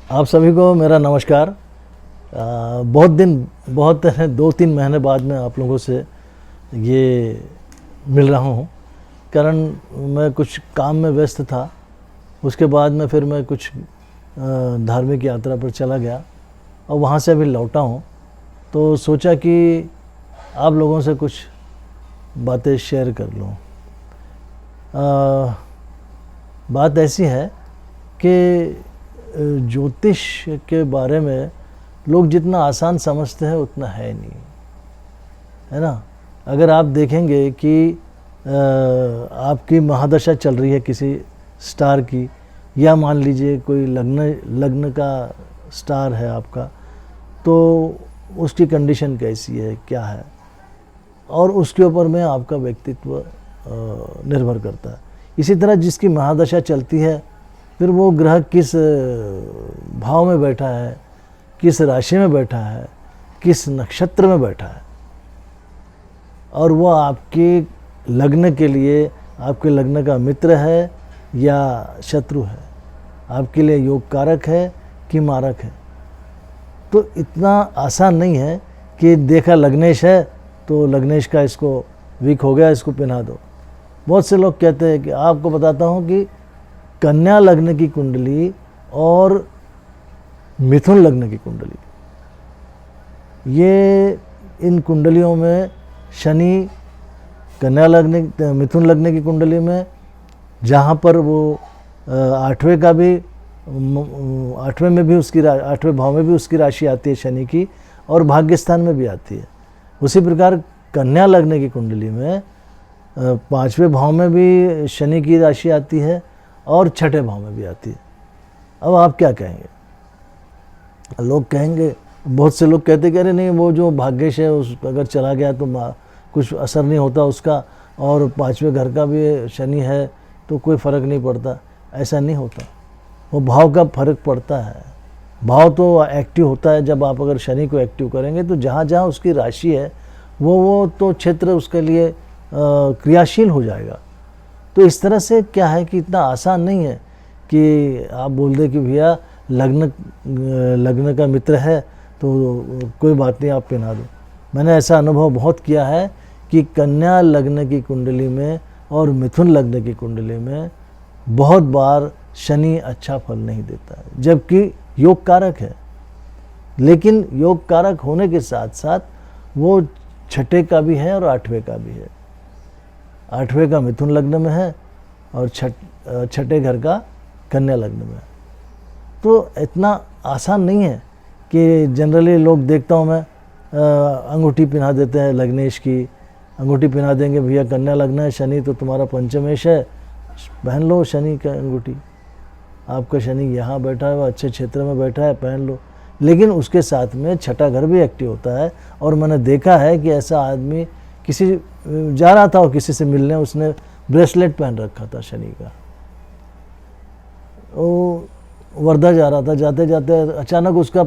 आप सभी को मेरा नमस्कार। बहुत 2-3 महीने बाद मैं आप लोगों से ये मिल रहा हूँ। कारण मैं कुछ काम में व्यस्त था। उसके बाद में फिर मैं कुछ धार्मिक यात्रा पर चला गया और वहाँ से अभी लौटा हूँ, तो सोचा कि आप लोगों से कुछ बातें शेयर कर लूँ। बात ऐसी है कि ज्योतिष के बारे में लोग जितना आसान समझते हैं उतना है नहीं, है ना। अगर आप देखेंगे कि आपकी महादशा चल रही है किसी स्टार की, या मान लीजिए कोई लग्न का स्टार है आपका, तो उसकी कंडीशन कैसी है, क्या है, और उसके ऊपर में आपका व्यक्तित्व निर्भर करता है। इसी तरह जिसकी महादशा चलती है, फिर वो ग्रह किस भाव में बैठा है, किस राशि में बैठा है, किस नक्षत्र में बैठा है, और वो आपके लग्न के लिए, आपके लग्न का मित्र है या शत्रु है, आपके लिए योग कारक है कि मारक है। तो इतना आसान नहीं है कि देखा लग्नेश है तो लग्नेश का इसको वीक हो गया, इसको पहना दो। बहुत से लोग कहते हैं कि आपको बताता हूँ कि कन्या लग्न की कुंडली और मिथुन लग्न की कुंडली, ये इन कुंडलियों में शनि कन्या लग्न मिथुन लग्न की कुंडली में, जहाँ पर वो 8वें का भी 8वें में भी उसकी 8वें भाव में भी उसकी राशि आती है शनि की, और भाग्य स्थान में भी आती है। उसी प्रकार कन्या लग्न की कुंडली में 5वें भाव में भी शनि की राशि आती है और 6ठे भाव में भी आती है। अब आप क्या कहेंगे? लोग कहेंगे, बहुत से लोग कहते कि अरे नहीं, वो जो भाग्यश है उस अगर चला गया तो कुछ असर नहीं होता उसका, और 5वें घर का भी शनि है तो कोई फ़र्क नहीं पड़ता। ऐसा नहीं होता, वो भाव का फर्क पड़ता है। भाव तो एक्टिव होता है जब आप अगर शनि को एक्टिव करेंगे, तो जहाँ जहाँ उसकी राशि है वो तो क्षेत्र उसके लिए क्रियाशील हो जाएगा। तो इस तरह से क्या है कि इतना आसान नहीं है कि आप बोल दें कि भैया लग्न का मित्र है तो कोई बात नहीं, आप पहना दो। मैंने ऐसा अनुभव बहुत किया है कि कन्या लग्न की कुंडली में और मिथुन लग्न की कुंडली में बहुत बार शनि अच्छा फल नहीं देता है, जबकि योग कारक है। लेकिन योग कारक होने के साथ साथ वो 6ठे का भी है और 8वें का भी है। 8वें का मिथुन लग्न में है और 6ठे घर का कन्या लग्न में है। तो इतना आसान नहीं है कि जनरली लोग देखता हूँ मैं, अंगूठी पहना देते हैं लग्नेश की, अंगूठी पहना देंगे, भैया कन्या लग्न है, शनि तो तुम्हारा पंचमेश है, पहन लो शनि का अंगूठी, आपका शनि यहाँ बैठा है, वो अच्छे क्षेत्र में बैठा है, पहन लो। लेकिन उसके साथ में 6ठा घर भी एक्टिव होता है। और मैंने देखा है कि ऐसा आदमी किसी जा रहा था और किसी से मिलने, उसने ब्रेसलेट पहन रखा था शनि का, वो वर्धा जा रहा था, जाते जाते अचानक उसका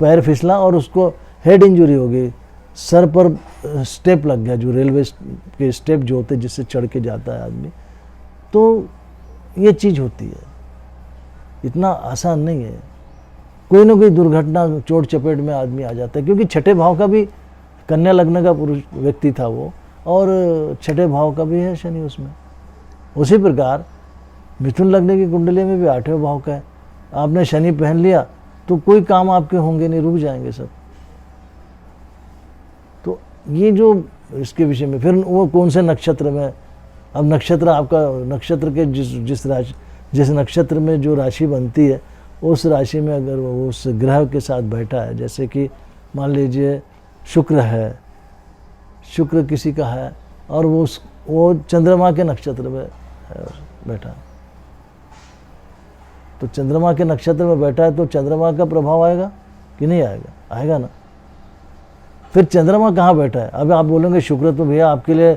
पैर फिसला और उसको हेड इंजरी हो गई, सर पर स्टेप लग गया, जो रेलवे के स्टेप जो होते जिससे चढ़ के जाता है आदमी। तो ये चीज़ होती है, इतना आसान नहीं है। कोई ना कोई दुर्घटना, चोट चपेट में आदमी आ जाता है, क्योंकि 6ठे भाव का भी कन्या लग्न का पुरुष व्यक्ति था वो, और 6ठे भाव का भी है शनि उसमें। उसी प्रकार मिथुन लग्न की कुंडली में भी 8वें भाव का है। आपने शनि पहन लिया तो कोई काम आपके होंगे नहीं, रुक जाएंगे सब। तो ये जो इसके विषय में, फिर वो कौन से नक्षत्र में, अब नक्षत्र आपका, नक्षत्र के जिस नक्षत्र में जो राशि बनती है, उस राशि में अगर वो उस ग्रह के साथ बैठा है, जैसे कि मान लीजिए शुक्र है, शुक्र किसी का है और वो चंद्रमा के नक्षत्र में बैठा है, तो चंद्रमा के नक्षत्र में बैठा है तो चंद्रमा का प्रभाव आएगा कि नहीं आएगा? आएगा ना। फिर चंद्रमा कहाँ बैठा है? अब आप बोलेंगे शुक्र तो भैया आपके लिए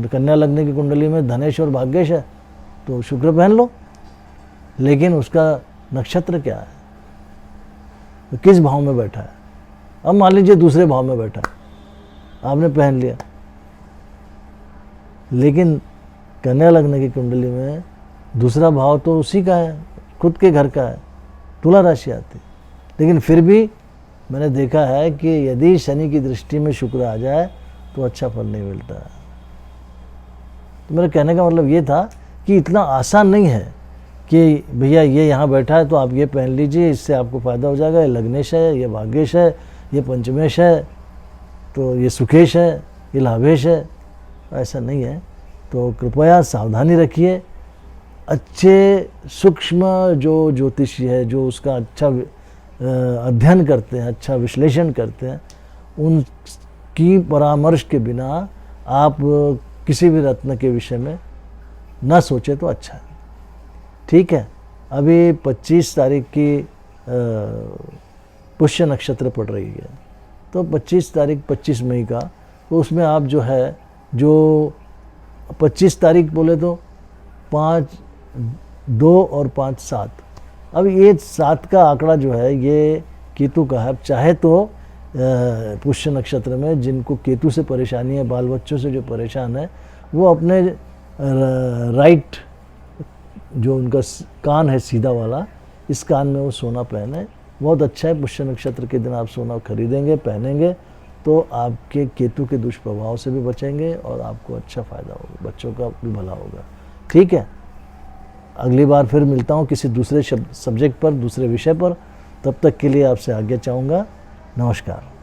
कन्या लग्न की कुंडली में धनेश और भाग्येश है, तो शुक्र पहन लो। लेकिन उसका नक्षत्र क्या है, तो किस भाव में बैठा है? अब मान लीजिए दूसरे भाव में बैठा है, आपने पहन लिया, लेकिन कन्या लग्न की कुंडली में दूसरा भाव तो उसी का है, खुद के घर का है, तुला राशि आती। लेकिन फिर भी मैंने देखा है कि यदि शनि की दृष्टि में शुक्र आ जाए तो अच्छा फल नहीं मिलता है। तो मेरे कहने का मतलब ये था कि इतना आसान नहीं है कि भैया ये यहाँ बैठा है तो आप ये पहन लीजिए, इससे आपको फ़ायदा हो जाएगा, ये लग्नेश है, ये भाग्येश है, ये पंचमेश है, तो ये सुखेश है, ये लाभेश है। ऐसा नहीं है। तो कृपया सावधानी रखिए। अच्छे सूक्ष्म जो ज्योतिषी है, जो उसका अच्छा अध्ययन करते हैं, अच्छा विश्लेषण करते हैं, उनकी परामर्श के बिना आप किसी भी रत्न के विषय में ना सोचे तो अच्छा है। ठीक है। अभी 25 तारीख की पुष्य नक्षत्र पड़ रही है, तो 25 तारीख 25 मई का, तो उसमें आप जो है, जो 25 तारीख बोले तो 5, 2 और 5, 7। अब ये 7 का आंकड़ा जो है ये केतु का है। अब चाहे तो पुष्य नक्षत्र में जिनको केतु से परेशानी है, बाल बच्चों से जो परेशान है, वो अपने राइट जो उनका कान है सीधा वाला, इस कान में वो सोना पहने। बहुत अच्छा है। पुष्य नक्षत्र के दिन आप सोना खरीदेंगे, पहनेंगे तो आपके केतु के दुष्प्रभाव से भी बचेंगे और आपको अच्छा फ़ायदा होगा, बच्चों का भी भला होगा। ठीक है। अगली बार फिर मिलता हूँ किसी दूसरे सब्जेक्ट पर, दूसरे विषय पर। तब तक के लिए आपसे आज्ञा चाहूँगा। नमस्कार।